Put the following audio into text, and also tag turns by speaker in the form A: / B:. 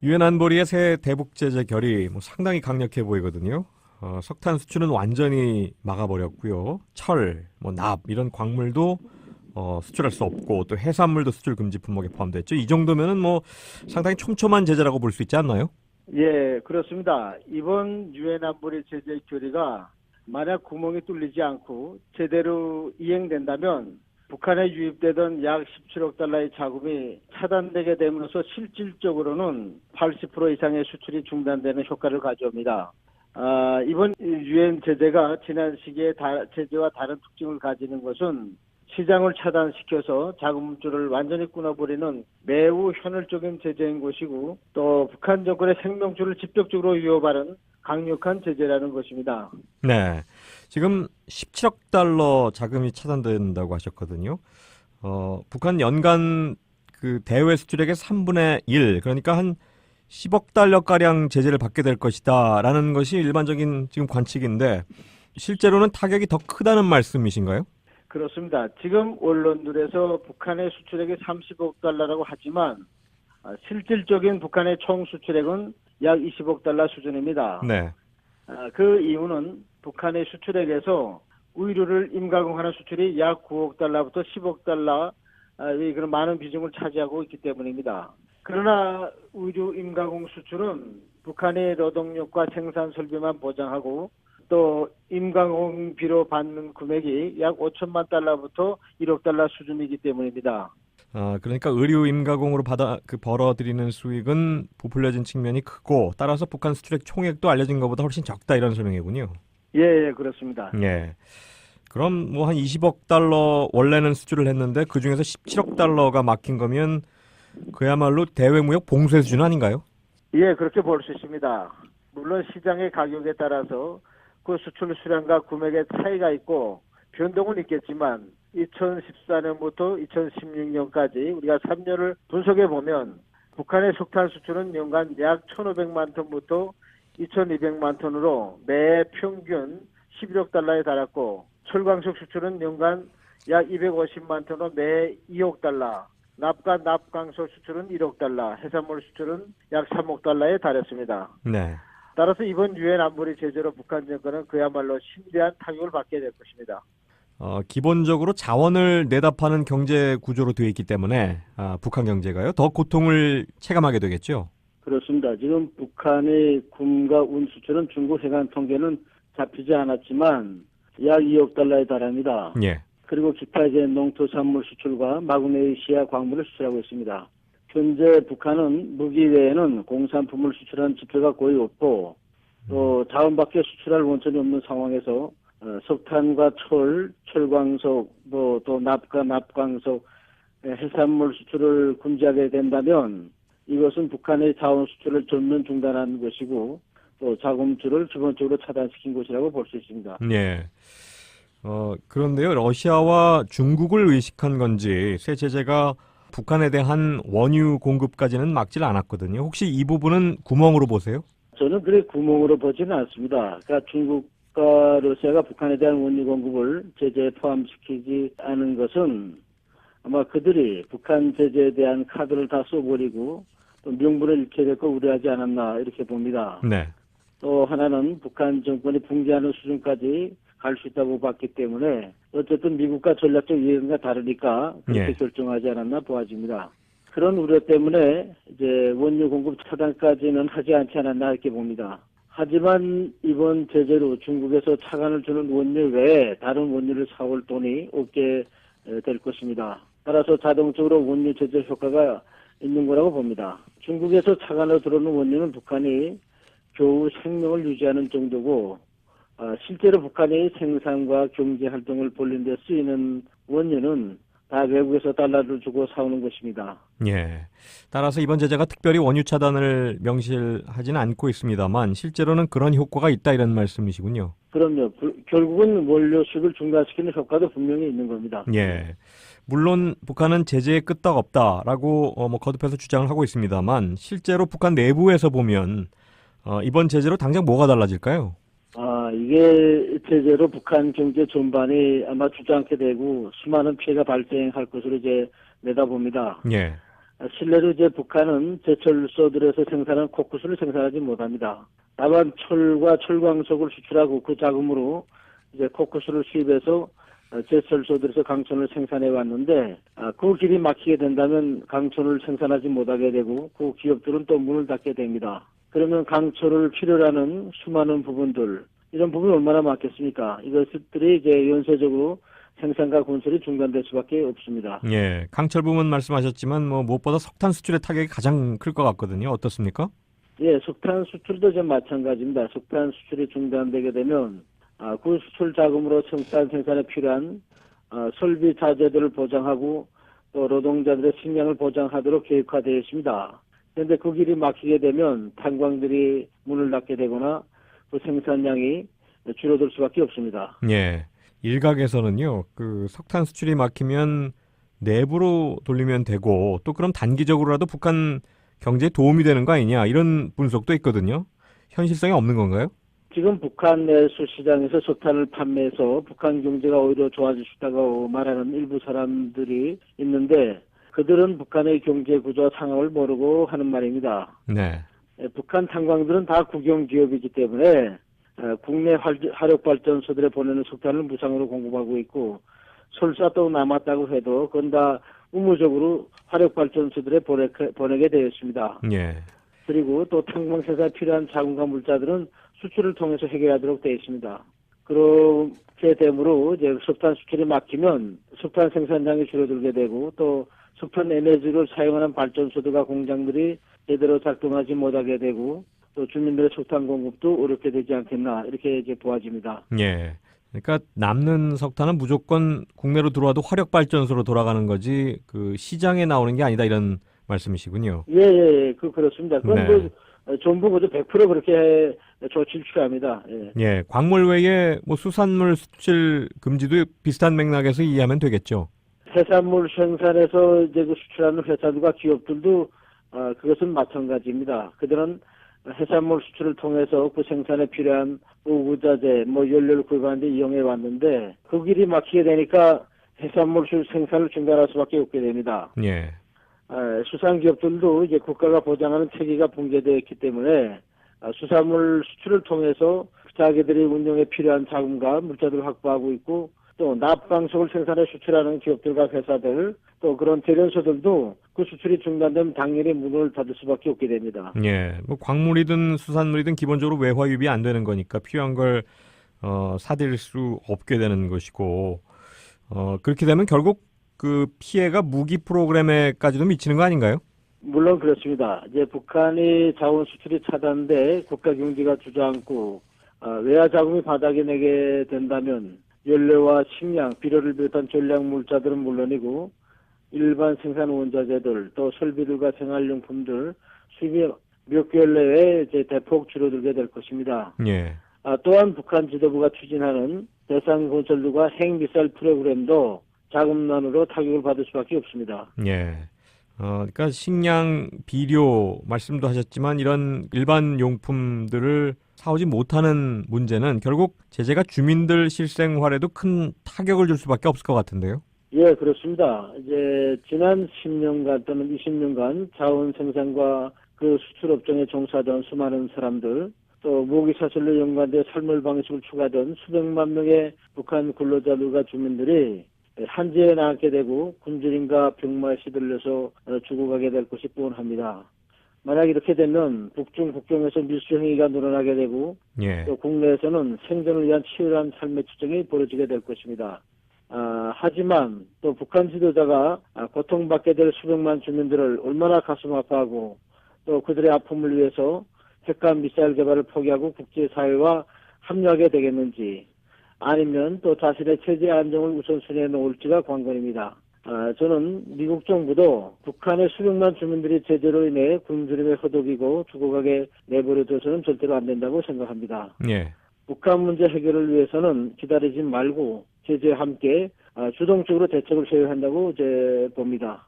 A: 유엔 안보리의 새 대북 제재 결의 상당히 강력해 보이거든요. 석탄 수출은 완전히 막아버렸고요. 철, 납 이런 광물도 수출할 수 없고 또 해산물도 수출 금지 품목에 포함됐죠. 이 정도면은 상당히 촘촘한 제재라고 볼 수 있지 않나요?
B: 예, 그렇습니다. 이번 유엔 안보리 제재 결의가 만약 구멍이 뚫리지 않고 제대로 이행된다면 북한에 유입되던 약 17억 달러의 자금이 차단되게 됨으로써 실질적으로는 80% 이상의 수출이 중단되는 효과를 가져옵니다. 이번 유엔 제재가 지난 시기의 제재와 다른 특징을 가지는 것은 시장을 차단시켜서 자금줄을 완전히 끊어버리는 매우 현실적인 제재인 것이고 또 북한 정권의 생명줄을 직접적으로 위협하는 강력한 제재라는 것입니다.
A: 네. 지금 17억 달러 자금이 차단된다고 하셨거든요. 북한 연간 그 대외 수출액의 3분의 1, 그러니까 한 10억 달러가량 제재를 받게 될 것이다라는 것이 일반적인 지금 관측인데 실제로는 타격이 더 크다는 말씀이신가요?
B: 그렇습니다. 지금 언론들에서 북한의 수출액이 30억 달러라고 하지만 실질적인 북한의 총 수출액은 약 20억 달러 수준입니다.
A: 네.
B: 그 이유는 북한의 수출액에서 의류를 임가공하는 수출이 약 9억 달러부터 10억 달러 그런 많은 비중을 차지하고 있기 때문입니다. 그러나 의류 임가공 수출은 북한의 노동력과 생산 설비만 보장하고 또 임가공비로 받는 금액이 약 5천만 달러부터 1억 달러 수준이기 때문입니다.
A: 그러니까 의류 임가공으로 벌어들이는 수익은 부풀려진 측면이 크고 따라서 북한 수출액 총액도 알려진 것보다 훨씬 적다 이런 설명이군요.
B: 예, 그렇습니다.
A: 예. 그럼 한 20억 달러 원래는 수출을 했는데 그 중에서 17억 달러가 막힌 거면 그야말로 대외무역 봉쇄 수준 아닌가요?
B: 예, 그렇게 볼 수 있습니다. 물론 시장의 가격에 따라서 그 수출 수량과 금액의 차이가 있고 변동은 있겠지만 2014년부터 2016년까지 우리가 3년을 분석해 보면 북한의 석탄 수출은 연간 약 1,500만 톤부터 2,200만 톤으로 매 평균 11억 달러에 달했고 철광석 수출은 연간 약 250만 톤으로 매 2억 달러, 납과 납광석 수출은 1억 달러, 해산물 수출은 약 3억 달러에 달했습니다.
A: 네.
B: 따라서 이번 유엔 안보리 제재로 북한 정권은 그야말로 심대한 타격을 받게 될 것입니다.
A: 기본적으로 자원을 내다 파는 경제 구조로 되어 있기 때문에 북한 경제가요 더 고통을 체감하게 되겠죠.
B: 그렇습니다. 지금 북한의 군과 운 수출은 중국 해관 통계는 잡히지 않았지만 약 2억 달러에 달합니다.
A: 예.
B: 그리고 기타 이제 농토산물 수출과 마그네시아 광물을 수출하고 있습니다. 현재 북한은 무기 외에는 공산품을 수출하는 지표가 거의 없고 또 자원밖에 수출할 원천이 없는 상황에서 석탄과 철, 철광석, 또 납과 납광석, 해산물 수출을 금지하게 된다면 이것은 북한의 자원 수출을 전면 중단하는 것이고 또 자금줄을 기본적으로 차단시킨 것이라고 볼 수 있습니다.
A: 예. 그런데요, 러시아와 중국을 의식한 건지 새 제재가 북한에 대한 원유 공급까지는 막질 않았거든요. 혹시 이 부분은 구멍으로 보세요?
B: 저는 그래 구멍으로 보지는 않습니다. 그러니까 중국과 러시아가 북한에 대한 원유 공급을 제재에 포함시키지 않은 것은 아마 그들이 북한 제재에 대한 카드를 다 써버리고 또 명분을 잃게 될 거 우려하지 않았나 이렇게 봅니다.
A: 네.
B: 또 하나는 북한 정권이 붕괴하는 수준까지 갈 수 있다고 봤기 때문에 어쨌든 미국과 전략적 이해가 다르니까 그렇게
A: 예.
B: 결정하지 않았나 보아집니다. 그런 우려 때문에 이제 원유 공급 차단까지는 하지 않지 않았나 이렇게 봅니다. 하지만 이번 제재로 중국에서 차관을 주는 원유 외에 다른 원유를 사올 돈이 없게 될 것입니다. 따라서 자동적으로 원유 제재 효과가 있는 거라고 봅니다. 중국에서 차관으로 들어오는 원유는 북한이 겨우 생명을 유지하는 정도고 실제로 북한의 생산과 경제 활동을 벌린 데 쓰이는 원유는 다 외국에서 달러를 주고 사오는 것입니다.
A: 예. 따라서 이번 제재가 특별히 원유 차단을 명시하지는 않고 있습니다만 실제로는 그런 효과가 있다 이런 말씀이시군요.
B: 그럼요. 결국은 원료 수입을 중단시키는 효과도 분명히 있는 겁니다.
A: 예. 물론 북한은 제재에 끄떡 없다라고 거듭해서 주장을 하고 있습니다만 실제로 북한 내부에서 보면 이번 제재로 당장 뭐가 달라질까요?
B: 이게 제재로 북한 경제 전반이 아마 주저앉게 되고 수많은 피해가 발생할 것으로 이제 내다봅니다.
A: 예.
B: 실내로 이제 북한은 제철소들에서 생산한 코쿠스를 생산하지 못합니다. 다만 철과 철광석을 수출하고 그 자금으로 이제 코쿠스를 수입해서 제철소들에서 강천을 생산해 왔는데 그 길이 막히게 된다면 강천을 생산하지 못하게 되고 그 기업들은 또 문을 닫게 됩니다. 그러면 강철을 필요로 하는 수많은 부분들 이런 부분이 얼마나 많겠습니까? 이것들이 이제 연쇄적으로 생산과 건설이 중단될 수밖에 없습니다.
A: 예, 강철 부문 말씀하셨지만 뭐 무엇보다 석탄 수출의 타격이 가장 클 것 같거든요. 어떻습니까?
B: 예, 석탄 수출도 좀 마찬가지입니다. 석탄 수출이 중단되게 되면 그 수출 자금으로 석탄 생산에 필요한 설비 자재들을 보장하고 또 노동자들의 식량을 보장하도록 계획화되어 있습니다. 그런데 그 길이 막히게 되면 탄광들이 문을 닫게 되거나 그 생산량이 줄어들 수밖에 없습니다.
A: 예. 일각에서는요, 그 석탄 수출이 막히면 내부로 돌리면 되고 또 그럼 단기적으로라도 북한 경제에 도움이 되는 거 아니냐 이런 분석도 있거든요. 현실성이 없는 건가요?
B: 지금 북한 내수 시장에서 석탄을 판매해서 북한 경제가 오히려 좋아질 수 있다고 말하는 일부 사람들이 있는데 그들은 북한의 경제 구조와 상황을 모르고 하는 말입니다.
A: 네.
B: 북한 탄광들은 다 국영기업이기 때문에 국내 화력발전소들에 보내는 석탄을 무상으로 공급하고 있고 설사 또 남았다고 해도 그건 다 의무적으로 화력발전소들에 보내게 되어 있습니다.
A: 예.
B: 그리고 또 탄광 생산에 필요한 자금과 물자들은 수출을 통해서 해결하도록 되어 있습니다. 그렇게 되므로 이제 석탄 수출이 막히면 석탄 생산량이 줄어들게 되고 또 석탄 에너지를 사용하는 발전소들과 공장들이 제대로 작동하지 못하게 되고 또 주민들의 석탄 공급도 어렵게 되지 않겠나 이렇게 이제 보아집니다.
A: 예. 그러니까 남는 석탄은 무조건 국내로 들어와도 화력 발전소로 돌아가는 거지 그 시장에 나오는 게 아니다 이런 말씀이시군요.
B: 예, 그렇습니다. 그건
A: 네.
B: 전부 모두 100% 그렇게 조치를 취합니다. 예.
A: 예. 광물 외에 뭐 수산물 수출 금지도 비슷한 맥락에서 이해하면 되겠죠.
B: 해산물 생산에서 이제 그 수출하는 회사들과 기업들도 그것은 마찬가지입니다. 그들은 해산물 수출을 통해서 그 생산에 필요한 우구자재, 연료를 구입하는데 이용해 왔는데 그 길이 막히게 되니까 해산물 생산을 중단할 수밖에 없게 됩니다.
A: 예.
B: 수산 기업들도 이제 국가가 보장하는 체계가 붕괴되어 있기 때문에 수산물 수출을 통해서 자기들이 운영에 필요한 자금과 물자들을 확보하고 있고 또 납방석을 생산해 수출하는 기업들과 회사들 또 그런 대련소들도 그 수출이 중단되면 당연히 문을 닫을 수밖에 없게 됩니다.
A: 예. 뭐 광물이든 수산물이든 기본적으로 외화 유입이 안 되는 거니까 필요한 걸 사들일 수 없게 되는 것이고 그렇게 되면 결국 그 피해가 무기 프로그램에까지도 미치는 거 아닌가요?
B: 물론 그렇습니다. 이제 북한이 자원 수출이 차단돼 국가 경제가 주저앉고 외화 자금이 바닥에 내게 된다면 연료와 식량, 비료를 비롯한 전략 물자들은 물론이고 일반 생산 원자재들 또 설비들과 생활용품들 수입이 몇 개월 내에 이제 대폭 줄어들게 될 것입니다.
A: 예.
B: 또한 북한 지도부가 추진하는 대상 건설들과 핵미사일 프로그램도 자금난으로 타격을 받을 수밖에 없습니다.
A: 예. 그러니까 식량, 비료 말씀도 하셨지만 이런 일반 용품들을 사오지 못하는 문제는 결국 제재가 주민들 실생활에도 큰 타격을 줄 수밖에 없을 것 같은데요.
B: 예, 그렇습니다. 이제 지난 10년간 또는 20년간 자원 생산과 그 수출 업종에 종사하던 수많은 사람들 또 무기 사슬로 연관된 삶의 방식을 추구하던 수백만 명의 북한 근로자들과 주민들이 한지에 나가게 되고 굶주림과 병마에 시들려서 죽어가게 될 것이 뻔합니다. 만약 이렇게 되면 북중 국경에서 밀수 행위가 늘어나게 되고
A: 예.
B: 또 국내에서는 생존을 위한 치열한 삶의 투쟁이 벌어지게 될 것입니다. 하지만 또 북한 지도자가 고통받게 될 수백만 주민들을 얼마나 가슴 아파하고 또 그들의 아픔을 위해서 핵과 미사일 개발을 포기하고 국제사회와 합류하게 되겠는지 아니면 또 자신의 체제 안정을 우선순위에 놓을지가 관건입니다. 저는 미국 정부도 북한의 수백만 주민들이 제재로 인해 굶주림에 허덕이고 죽어가게 내버려둬서는 절대로 안 된다고 생각합니다.
A: 예.
B: 북한 문제 해결을 위해서는 기다리지 말고 제재와 함께 주동적으로 대책을 세워야 한다고 봅니다.